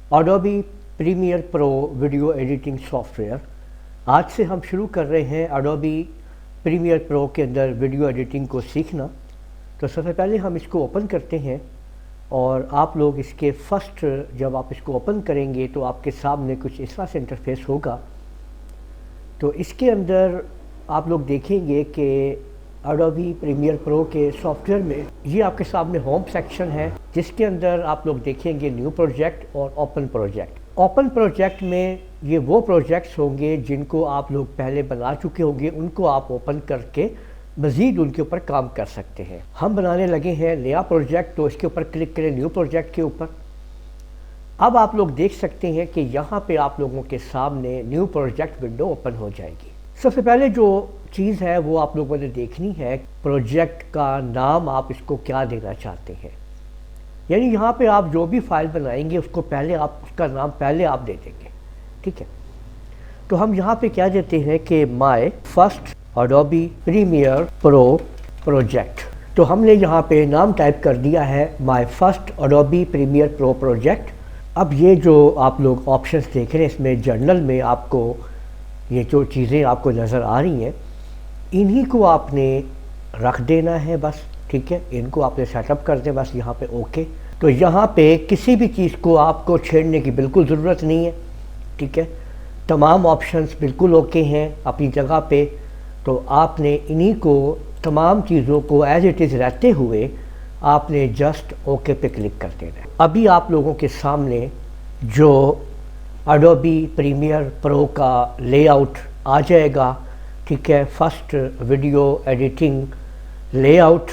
Adobe Premiere Pro video editing software. आज से हम शुरू कर रहे हैं एडोबी प्रीमियर प्रो के अंदर वीडियो एडिटिंग को सीखना। तो सबसे पहले हम इसको ओपन करते हैं और आप लोग इसके फर्स्ट जब आप इसको ओपन करेंगे तो आपके सामने कुछ इस तरह से इंटरफेस होगा। तो इसके अंदर आप लोग देखेंगे कि एडोबी प्रीमियर प्रो के सॉफ्टवेयर में ये आपके सामने होम सेक्शन है, जिसके अंदर आप लोग देखेंगे न्यू प्रोजेक्ट और ओपन प्रोजेक्ट। ओपन प्रोजेक्ट में ये वो प्रोजेक्ट्स होंगे जिनको आप लोग पहले बना चुके होंगे, उनको आप ओपन करके मज़ीद उनके ऊपर काम कर सकते हैं। हम बनाने लगे हैं नया प्रोजेक्ट, तो इसके ऊपर क्लिक करें न्यू प्रोजेक्ट के ऊपर। अब आप लोग देख सकते हैं कि यहाँ पे आप लोगों के सामने न्यू प्रोजेक्ट विंडो ओपन हो जाएगी। सबसे पहले जो चीज़ है वो आप लोगों ने देखनी है, प्रोजेक्ट का नाम आप इसको क्या देना चाहते हैं। यानी यहाँ पे आप जो भी फाइल बनाएंगे उसको पहले आप उसका नाम पहले आप दे देंगे, ठीक है। तो हम यहाँ पे क्या देते हैं कि my first Adobe Premiere Pro project. तो हमने यहाँ पे नाम टाइप कर दिया है my first Adobe Premiere Pro project. अब ये जो आप लोग ऑप्शंस देख रहे हैं, इसमें जर्नल में आपको ये जो चीज़ें आपको नज़र आ रही हैं, इन्हीं को आपने रख देना है बस, ठीक है। इनको आपने सेटअप कर दें बस यहाँ पे ओके। तो यहाँ पे किसी भी चीज़ को आपको छेड़ने की बिल्कुल ज़रूरत नहीं है, ठीक है। तमाम ऑप्शंस बिल्कुल ओके हैं अपनी जगह पे। तो आपने इन्हीं को तमाम चीज़ों को एज इट इज़ रहते हुए आपने जस्ट ओके पे क्लिक कर देना है। अभी आप लोगों के सामने जो एडोबी प्रीमियर प्रो का लेआउट आ जाएगा, ठीक है। फर्स्ट वीडियो एडिटिंग लेआउट,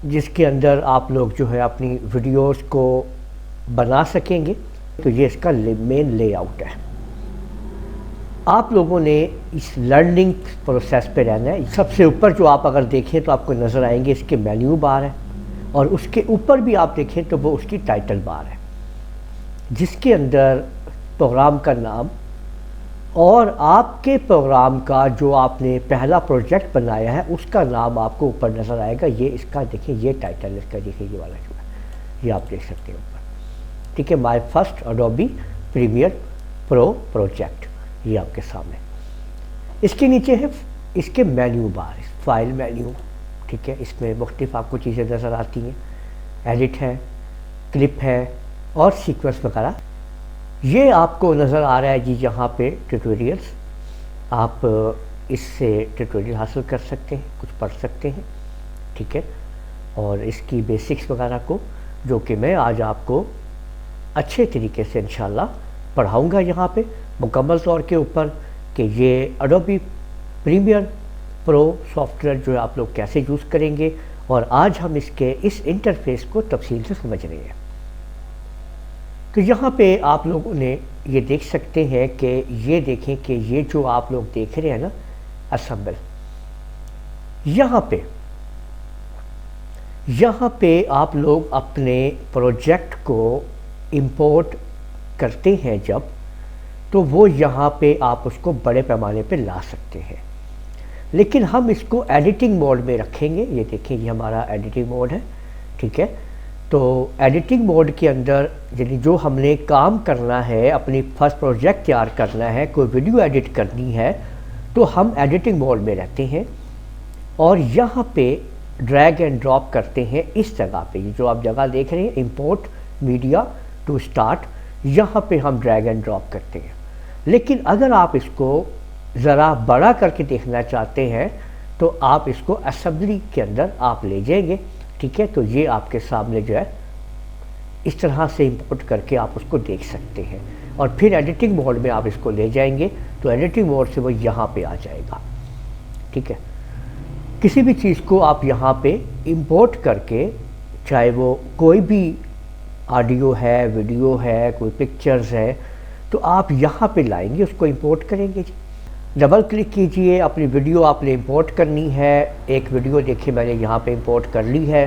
जिसके अंदर आप लोग जो है अपनी वीडियोस को बना सकेंगे। तो ये इसका मेन लेआउट है। आप लोगों ने इस लर्निंग प्रोसेस पे रहना है। सबसे ऊपर जो आप अगर देखें तो आपको नज़र आएंगे इसके मेन्यू बार है, और उसके ऊपर भी आप देखें तो वो उसकी टाइटल बार है, जिसके अंदर प्रोग्राम का नाम और आपके प्रोग्राम का जो आपने पहला प्रोजेक्ट बनाया है उसका नाम आपको ऊपर नज़र आएगा। ये इसका देखिए, ये टाइटल इसका देखिए, ये वाला जो है ये आप देख सकते हैं ऊपर, ठीक है। My first Adobe Premiere Pro project, ये आपके सामने। इसके नीचे है इसके मेन्यू बार, फाइल मेन्यू, ठीक है। इसमें मुख्तलिफ आपको चीज़ें नज़र आती हैं, एडिट है, क्लिप है और सीक्वेंस वगैरह। ये आपको नज़र आ रहा है जी यहाँ पे ट्यूटोरियल्स। आप इससे ट्यूटोरियल हासिल कर सकते हैं, कुछ पढ़ सकते हैं, ठीक है। और इसकी बेसिक्स वगैरह को जो कि मैं आज आपको अच्छे तरीके से इंशाल्लाह पढ़ाऊँगा यहाँ पे मुकम्मल तौर के ऊपर, कि ये एडोबी प्रीमियर प्रो सॉफ्टवेयर जो है आप लोग कैसे यूज़ करेंगे। और आज हम इसके इस इंटरफेस को तफसील से समझ रहे हैं। तो यहाँ पे आप लोगों ने ये देख सकते हैं कि ये देखें कि ये जो आप लोग देख रहे हैं ना असेंबल, यहाँ पे आप लोग अपने प्रोजेक्ट को इंपोर्ट करते हैं जब, तो वो यहाँ पे आप उसको बड़े पैमाने पे ला सकते हैं। लेकिन हम इसको एडिटिंग मोड में रखेंगे। ये देखें, ये हमारा एडिटिंग मोड है, ठीक है। तो एडिटिंग मोड के अंदर यानी जो हमने काम करना है, अपनी फर्स्ट प्रोजेक्ट तैयार करना है, कोई वीडियो एडिट करनी है, तो हम एडिटिंग मोड में रहते हैं और यहाँ पे ड्रैग एंड ड्रॉप करते हैं इस जगह पे। ये जो आप जगह देख रहे हैं इंपोर्ट मीडिया टू स्टार्ट, यहाँ पे हम ड्रैग एंड ड्रॉप करते हैं। लेकिन अगर आप इसको ज़रा बड़ा करके देखना चाहते हैं तो आप इसको असेंबली के अंदर आप ले जाएंगे, ठीक है। तो ये आपके सामने जो है इस तरह से इंपोर्ट करके आप उसको देख सकते हैं। और फिर एडिटिंग मोड में आप इसको ले जाएंगे तो एडिटिंग मोड से वो यहाँ पे आ जाएगा, ठीक है। किसी भी चीज़ को आप यहाँ पे इंपोर्ट करके, चाहे वो कोई भी ऑडियो है, वीडियो है, कोई पिक्चर्स है, तो आप यहाँ पे लाएंगे, उसको इंपोर्ट करेंगे। डबल क्लिक कीजिए, अपनी वीडियो आपने इंपोर्ट करनी है। एक वीडियो देखिए मैंने यहाँ पे इंपोर्ट कर ली है।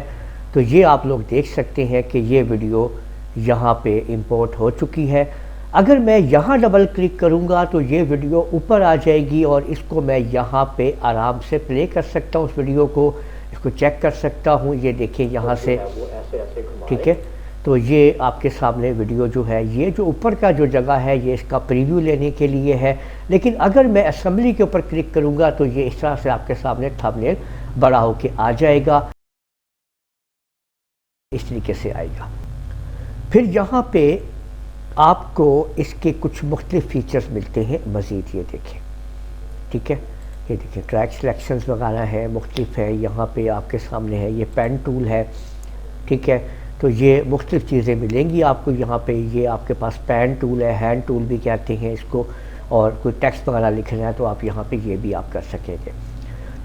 तो ये आप लोग देख सकते हैं कि ये वीडियो यहाँ पे इंपोर्ट हो चुकी है। अगर मैं यहाँ डबल क्लिक करूँगा तो ये वीडियो ऊपर आ जाएगी और इसको मैं यहाँ पे आराम से प्ले कर सकता हूँ। उस वीडियो को इसको चेक कर सकता हूँ। ये देखिए यहाँ से, ठीक है। तो ये आपके सामने वीडियो जो है, ये जो ऊपर का जो जगह है ये इसका प्रीव्यू लेने के लिए है। लेकिन अगर मैं असेंबली के ऊपर क्लिक करूँगा तो ये इस तरह से आपके सामने थंबनेल बड़ा होके आ जाएगा, इस तरीके से आएगा। फिर यहाँ पे आपको इसके कुछ मुख्तलिफ फीचर्स मिलते हैं मज़ीद, ये देखें, ठीक है, ये देखिए ट्रैक सिलेक्शंस वगैरह है, मुख्तलिफ है। यहाँ पे आपके सामने है ये पेन टूल है, ठीक है, तो ये मुख्तलिफ चीज़ें मिलेंगी आपको यहाँ पे। ये आपके पास पेन टूल है, हैंड टूल भी कहते हैं इसको, और कोई टेक्स्ट वगैरह लिखना है तो आप यहाँ पे ये भी आप कर सकेंगे।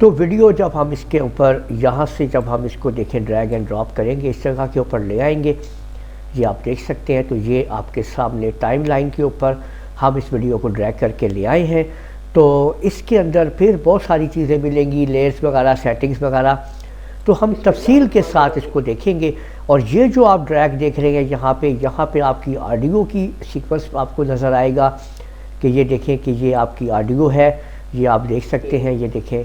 तो वीडियो जब हम इसके ऊपर यहाँ से जब हम इसको देखें ड्रैग एंड ड्रॉप करेंगे, इस जगह के ऊपर ले आएंगे, ये आप देख सकते हैं। तो ये आपके सामने टाइमलाइन के ऊपर हम इस वीडियो को ड्रैग करके ले आए हैं। तो इसके अंदर फिर बहुत सारी चीज़ें मिलेंगी, लेयर्स वगैरह, सेटिंग्स वगैरह, तो हम तफसील के साथ इसको देखेंगे। और ये जो आप ड्रैग देख रहे हैं यहाँ पे आपकी ऑडियो की सीक्वेंस आपको नज़र आएगा कि ये देखें कि ये आपकी ऑडियो है, ये आप देख सकते हैं। ये देखें,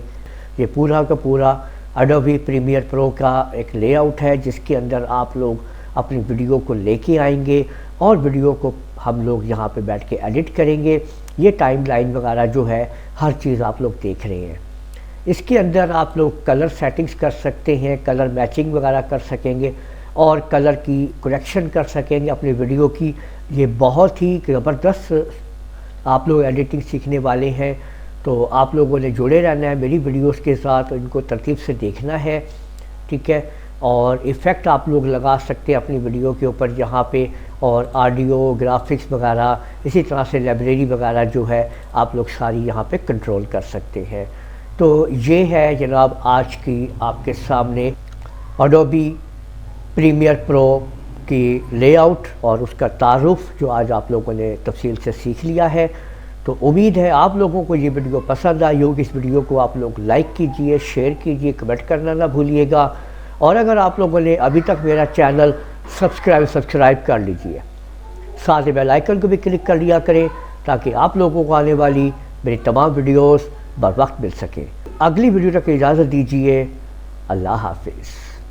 ये पूरा का पूरा एडोबी प्रीमियर प्रो का एक लेआउट है जिसके अंदर आप लोग अपनी वीडियो को लेके आएंगे और वीडियो को हम लोग यहाँ पे बैठ के एडिट करेंगे। ये टाइमलाइन वगैरह जो है हर चीज़ आप लोग देख रहे हैं। इसके अंदर आप लोग कलर सेटिंग्स कर सकते हैं, कलर मैचिंग वगैरह कर सकेंगे और कलर की करेक्शन कर सकेंगे अपनी वीडियो की। ये बहुत ही ज़बरदस्त आप लोग एडिटिंग सीखने वाले हैं, तो आप लोगों ने जुड़े रहना है मेरी वीडियोस के साथ, इनको तरतीब से देखना है, ठीक है। और इफ़ेक्ट आप लोग लगा सकते हैं अपनी वीडियो के ऊपर यहाँ पे, और ऑडियो, ग्राफिक्स वगैरह, इसी तरह से लाइब्रेरी वगैरह जो है आप लोग सारी यहाँ पे कंट्रोल कर सकते हैं। तो ये है जनाब आज की आपके सामने एडोबी प्रीमियर प्रो की लेआउट और उसका तारुफ जो आज आप लोगों ने तफसील से सीख लिया है। तो उम्मीद है आप लोगों को ये वीडियो पसंद आई होगी। इस वीडियो को आप लोग लाइक कीजिए, शेयर कीजिए, कमेंट करना ना भूलिएगा। और अगर आप लोगों ने अभी तक मेरा चैनल सब्सक्राइब कर लीजिए, साथ ही बेल आइकन को भी क्लिक कर लिया करें ताकि आप लोगों को आने वाली मेरी तमाम वीडियोस बर वक्त मिल सके। अगली वीडियो तक इजाज़त दीजिए। अल्लाह हाफिज़।